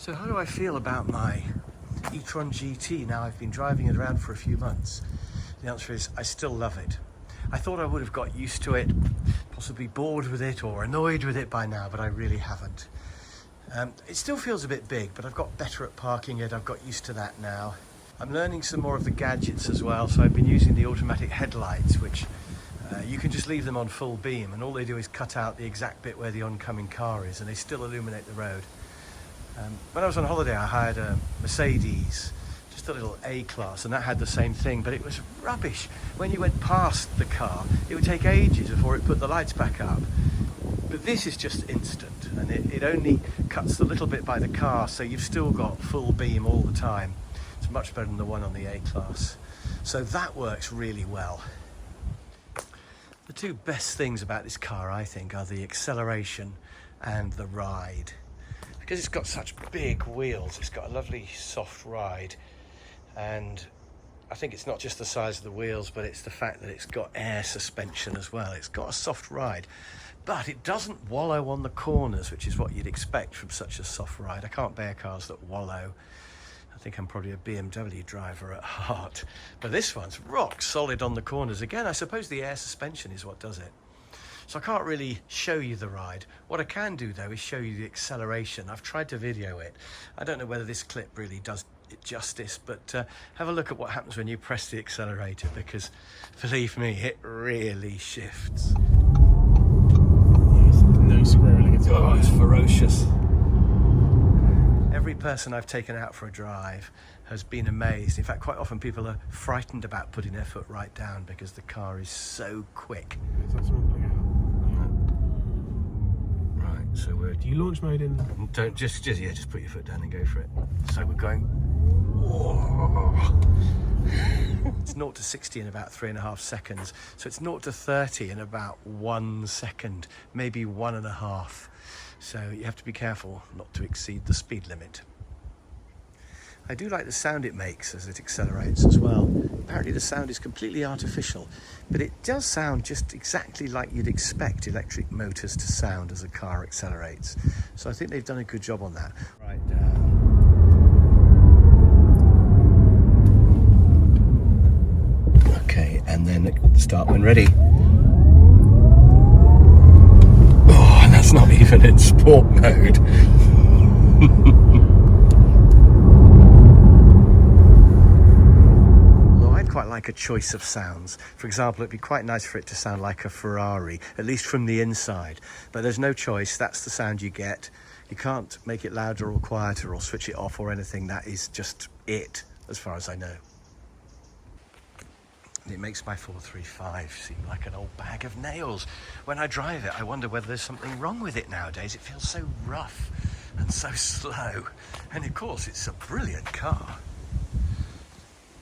So how do I feel about my eTron GT now I've been driving it around for a few months? The answer is I still love it. I thought I would have got used to it, possibly bored with it or annoyed with it by now, but I really haven't. It still feels a bit big, but I've got better at parking it. I've got used to that now. I'm learning some more of the gadgets as well, so I've been using the automatic headlights, which you can just leave them on full beam and all they do is cut out the exact bit where the oncoming car is and they still illuminate the road. When I was on holiday I hired a Mercedes, just a little A-Class, and that had the same thing, but it was rubbish. When you went past the car it would take ages before it put the lights back up. But this is just instant, and it only cuts a little bit by the car, so you've still got full beam all the time. It's much better than the one on the A-Class. So that works really well. The two best things about this car, I think, are the acceleration and the ride. Because it's got such big wheels, it's got a lovely soft ride, and I think it's not just the size of the wheels, but it's the fact that it's got air suspension as well. It's got a soft ride, but it doesn't wallow on the corners, which is what you'd expect from such a soft ride. I can't bear cars that wallow. I think I'm probably a BMW driver at heart, but this one's rock solid on the corners. Again, I suppose the air suspension is what does it. So I can't really show you the ride. What I can do though is show you the acceleration. I've tried to video it. I don't know whether this clip really does it justice, but have a look at what happens when you press the accelerator, because believe me, it really shifts. No squirreling at all. Oh, it's ferocious. Every person I've taken out for a drive has been amazed. In fact, quite often people are frightened about putting their foot right down because the car is so quick. Right, so we're... Do you launch mode in? Don't, just put your foot down and go for it. So we're going... It's 0 to 60 in about 3.5 seconds. So it's 0 to 30 in about 1 second, maybe 1.5. So you have to be careful not to exceed the speed limit. I do like the sound it makes as it accelerates as well. Apparently the sound is completely artificial, but it does sound just exactly like you'd expect electric motors to sound as a car accelerates. So I think they've done a good job on that. Right down. Okay, and then start when ready. Oh, and that's not even in sport mode. Quite like a choice of sounds. For example, it'd be quite nice for it to sound like a Ferrari, at least from the inside, but there's no choice. That's the sound you get. You can't make it louder or quieter or switch it off or anything. That is just it, as far as I know. And it makes my 435 seem like an old bag of nails. When I drive it, I wonder whether there's something wrong with it nowadays. It feels so rough and so slow, and of course it's a brilliant car.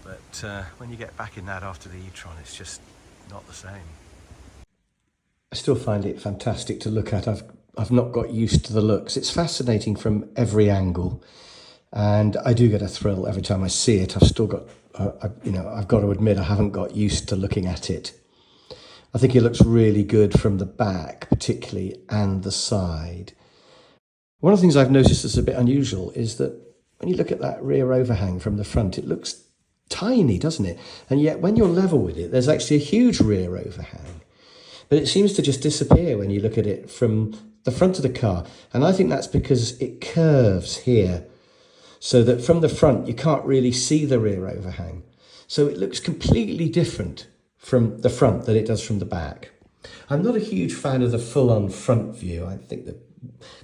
But when you get back in that after the eTron, it's just not the same. I still find it fantastic to look at. I've not got used to the looks. It's fascinating from every angle, and I do get a thrill every time I see it. I've still got, I've got to admit, I haven't got used to looking at it. I think it looks really good from the back, particularly, and the side. One of the things I've noticed that's a bit unusual is that when you look at that rear overhang from the front, it looks tiny, doesn't it? And yet when you're level with it, there's actually a huge rear overhang, but it seems to just disappear when you look at it from the front of the car. And I think that's because it curves here, so that from the front you can't really see the rear overhang, so it looks completely different from the front than it does from the back. I'm not a huge fan of the full-on front view. I think the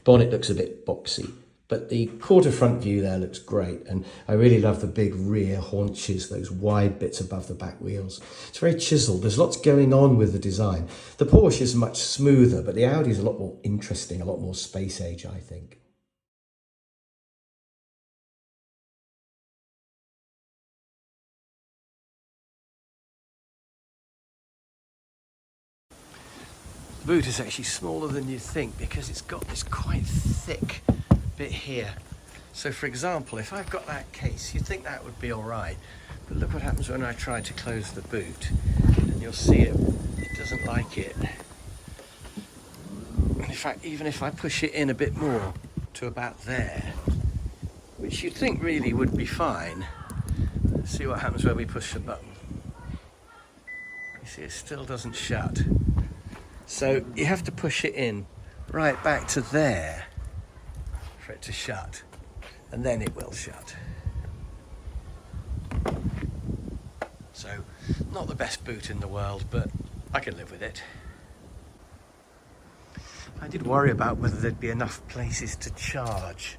bonnet looks a bit boxy, but the quarter front view there looks great, and I really love the big rear haunches, those wide bits above the back wheels. It's very chiseled. There's lots going on with the design. The Porsche is much smoother, but the Audi is a lot more interesting, a lot more space age, I think. The boot is actually smaller than you'd think because it's got this quite thick bit here. So for example, if I've got that case, you'd think that would be all right, but look what happens when I try to close the boot, and you'll see it doesn't like it. And in fact, even if I push it in a bit more to about there, which you'd think really would be fine. Let's see what happens when we push the button. You see, it still doesn't shut. So you have to push it in right back to there for it to shut, and then it will shut. So, not the best boot in the world, but I can live with it. I did worry about whether there'd be enough places to charge.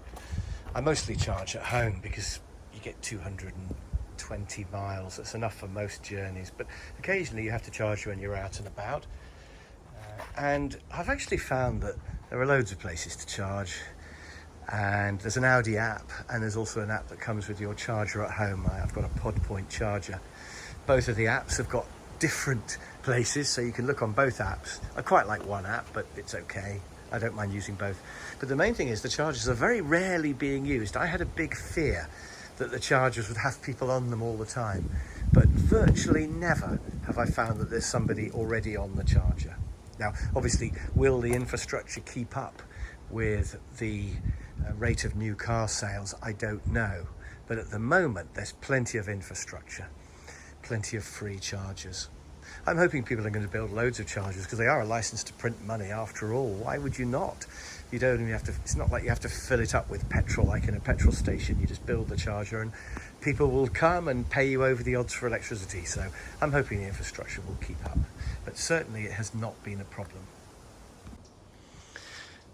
I mostly charge at home because you get 220 miles. That's enough for most journeys, but occasionally you have to charge when you're out and about. And I've actually found that there are loads of places to charge. And there's an Audi app, and there's also an app that comes with your charger at home. I've got a PodPoint charger. Both of the apps have got different places, so you can look on both apps. I quite like one app, but it's okay. I don't mind using both. But the main thing is the chargers are very rarely being used. I had a big fear that the chargers would have people on them all the time, but virtually never have I found that there's somebody already on the charger. Now, obviously, will the infrastructure keep up with the rate of new car sales? I don't know. But at the moment, there's plenty of infrastructure, plenty of free chargers. I'm hoping people are going to build loads of chargers because they are a license to print money after all. Why would you not? You don't even have to, it's not like you have to fill it up with petrol like in a petrol station. You just build the charger and people will come and pay you over the odds for electricity. So I'm hoping the infrastructure will keep up. But certainly it has not been a problem.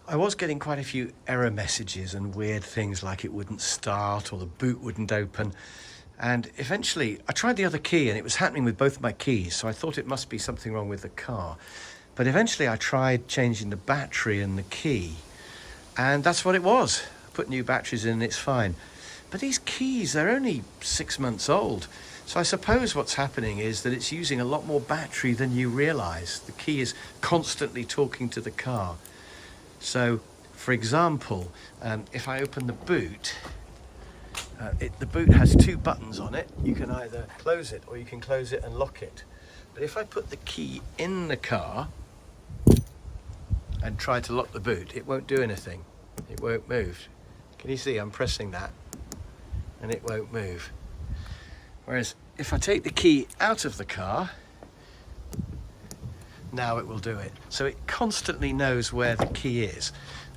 I was getting quite a few error messages and weird things like it wouldn't start or the boot wouldn't open. And eventually I tried the other key and it was happening with both of my keys, so I thought it must be something wrong with the car. But eventually I tried changing the battery and the key, and that's what it was. I put new batteries in and it's fine. But these keys, they're only 6 months old. So I suppose what's happening is that it's using a lot more battery than you realise. The key is constantly talking to the car. So, for example, if I open the boot, the boot has 2 buttons on it. You can either close it or you can close it and lock it. But if I put the key in the car and try to lock the boot, it won't do anything. It won't move. Can you see I'm pressing that and it won't move? Whereas if I take the key out of the car, now it will do it. So it constantly knows where the key is,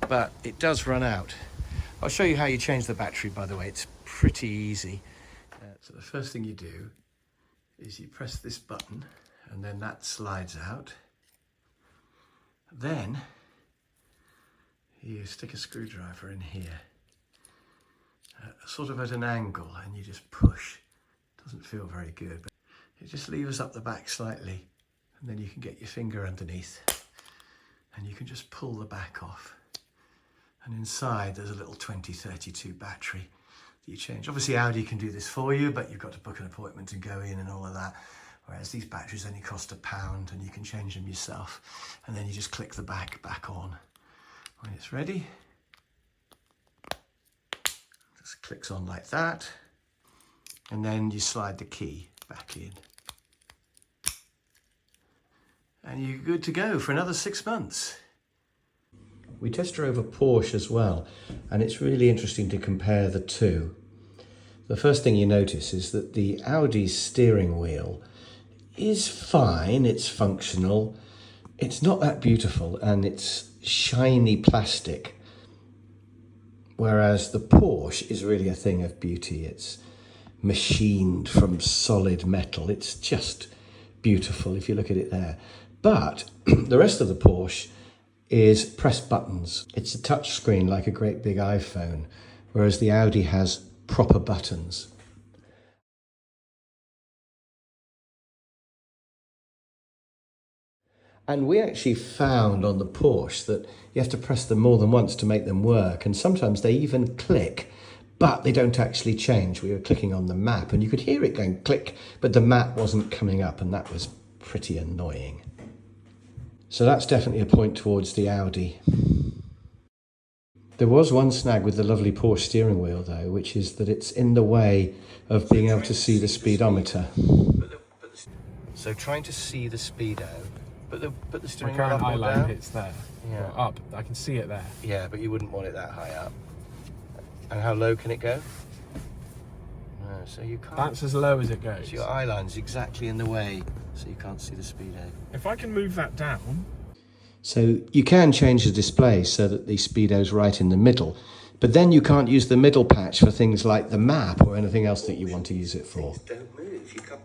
but it does run out. I'll show you how you change the battery, by the way. It's pretty easy. So the first thing you do is you press this button and then that slides out. Then you stick a screwdriver in here, sort of at an angle, and you just push. Doesn't feel very good, but it just levers up the back slightly, and then you can get your finger underneath and you can just pull the back off. And inside there's a little 2032 battery that you change. Obviously Audi can do this for you, but you've got to book an appointment and go in and all of that. Whereas these batteries only cost £1 and you can change them yourself. And then you just click the back on. When it's ready, just clicks on like that. And then you slide the key back in. And you're good to go for another 6 months. We test drove a Porsche as well, and it's really interesting to compare the two. The first thing you notice is that the Audi's steering wheel is fine, it's functional, it's not that beautiful, and it's shiny plastic. Whereas the Porsche is really a thing of beauty. It's machined from solid metal. It's just beautiful if you look at it there. But the rest of the Porsche is press buttons. It's a touch screen like a great big iPhone, whereas the Audi has proper buttons. And we actually found on the Porsche that you have to press them more than once to make them work, and sometimes they even click, but they don't actually change. We were clicking on the map and you could hear it going click, but the map wasn't coming up, and that was pretty annoying. So that's definitely a point towards the Audi. There was one snag with the lovely Porsche steering wheel though, which is that it's in the way of being able to see the speedometer. So trying to see the speedo, but the steering wheel up or down? It's there. Yeah. Well, up. I can see it there. Yeah, but you wouldn't want it that high up. And how low can it go? So you can't. That's as low as it goes. So your eye line's exactly in the way, so you can't see the speedo. If I can move that down. So you can change the display so that the speedo's right in the middle, but then you can't use the middle patch for things like the map or anything else that you want to use it for. Don't move. You can't.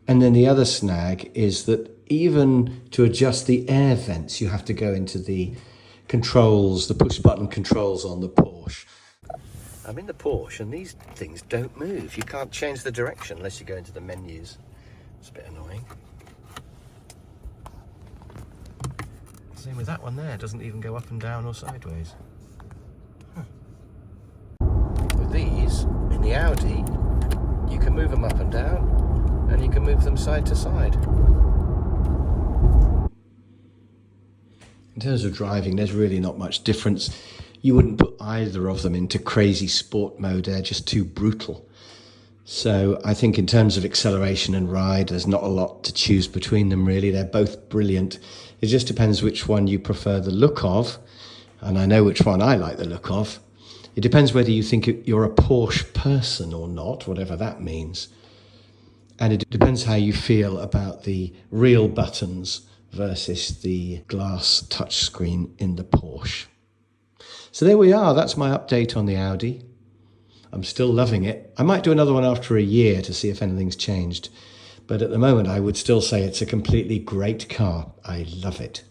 And then the other snag is that even to adjust the air vents, you have to go into the controls, the push button controls on the Porsche. I'm in the Porsche and these things don't move. You can't change the direction unless you go into the menus. It's a bit annoying. Same with that one there, it doesn't even go up and down or sideways. With these, in the Audi, you can move them up and down, and you can move them side to side. In terms of driving, there's really not much difference. You wouldn't put either of them into crazy sport mode, they're just too brutal. So I think in terms of acceleration and ride, there's not a lot to choose between them really. They're both brilliant. It just depends which one you prefer the look of, and I know which one I like the look of. It depends whether you think you're a Porsche person or not, whatever that means. And it depends how you feel about the real buttons versus the glass touchscreen in the Porsche. So there we are, that's my update on the Audi. I'm still loving it. I might do another one after a year to see if anything's changed. But at the moment, I would still say it's a completely great car. I love it.